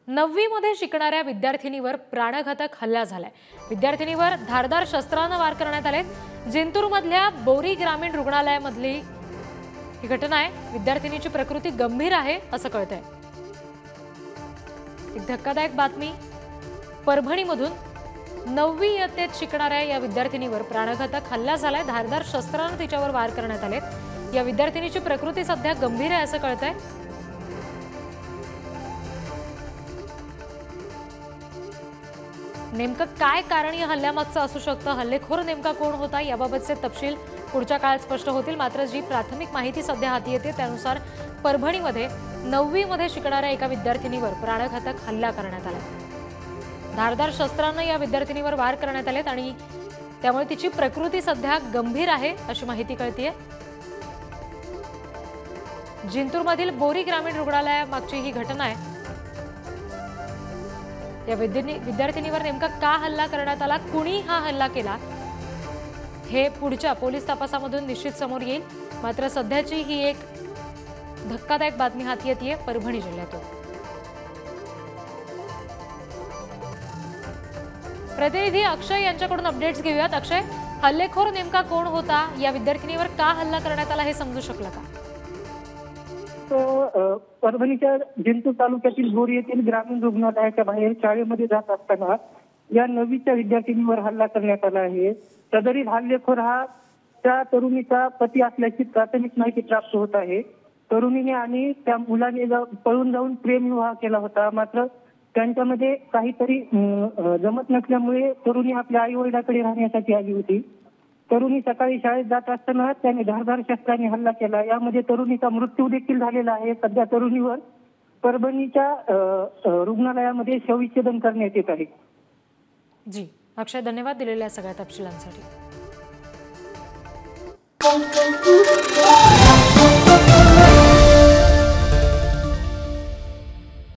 9वी मध्ये शिकणाऱ्या विद्यार्थिनीवर प्राणघातक हल्ला झालाय। विद्यार्थिनीवर धारदार शस्त्राने वार करण्यात आले। जिंतूरमधल्या बोरी ग्रामीण रुग्णालयामधली ही घटना आहे। विद्यार्थिनीची प्रकृती गंभीर आहे असं कळतंय। एक धक्कादायक बातमी परभणीमधून 9वी इयत्तेत शिकणाऱ्या या विद्यार्थिनीवर प्राणघातक हल्ला झालाय। धारदार शस्त्राने तिच्यावर वार करण्यात आले। या विद्यार्थिनीची प्रकृती सध्या गंभीर आहे असं कळतंय। नेमकं काय कारण या हल्ल्यामागचं असू शकतं, हल्लेखोर नेमका कोण होता याबाबतचे तपशील पुढच्या काळात स्पष्ट होतील। मात्र जी प्राथमिक माहिती सध्या हाती येते त्यानुसार परभणीमध्ये 9वी मध्ये शिकणाऱ्या एका विद्यार्थिनीवर प्राणघातक हल्ला करण्यात आला। धारदार शस्त्राने या विद्यार्थिनीवर वार करण्यात आलेत आणि त्यामुळे तिची प्रकृती सध्या गंभीर आहे अशी माहिती कळतेय। जिंतूरमधील बोरी ग्रामीण रुग्णालयामागची ही घटना आहे। या विद्यार्थिनीवर नेमका का हल्ला करण्यात आला, कुणी हा हल्ला केला हे पुढच्या पोलीस तपासामधून निश्चित समोर येईल। मात्र सध्याची ही एक धक्कादायक बातमी हाती येतेय परभणी जिल्ह्यातून। प्रतिनिधी अक्षय यांच्याकडून अपडेट्स घेऊयात। अक्षय, हल्लेखोर नेमका कोण होता, या विद्यार्थिनीवर का हल्ला करण्यात आला हे समजू शकलं का? परभणीच्या जिंतूर तालुक्यातील बोरी येथील ग्रामीण रुग्णालयाच्या बाहेर शाळेमध्ये जात असताना या 9वीच्या विद्यार्थिनीवर हल्ला करण्यात आला आहे। सदरील हल्लेखोर हा त्या तरुणीचा पती असल्याची प्राथमिक माहिती प्राप्त होत आहे। तरुणीने आणि त्या मुलाने पळून जाऊन प्रेमविवाह केला होता। मात्र त्यांच्यामध्ये काहीतरी जमत नसल्यामुळे तरुणी आपल्या आई वडिलांकडे राहण्यासाठी आली होती। तरुणी सकाळी शाळेत जात असताना त्याने धारदार शस्त्राने हल्ला केला। यामध्ये तरुणीचा मृत्यू देखील झालेला आहे। सध्या तरुणीवर परभणीच्या रुग्णालयामध्ये शवविच्छेदन करण्यात येत आहे। जी अक्षय, धन्यवाद दिलेल्या सगळ्या तपशिलांसाठी।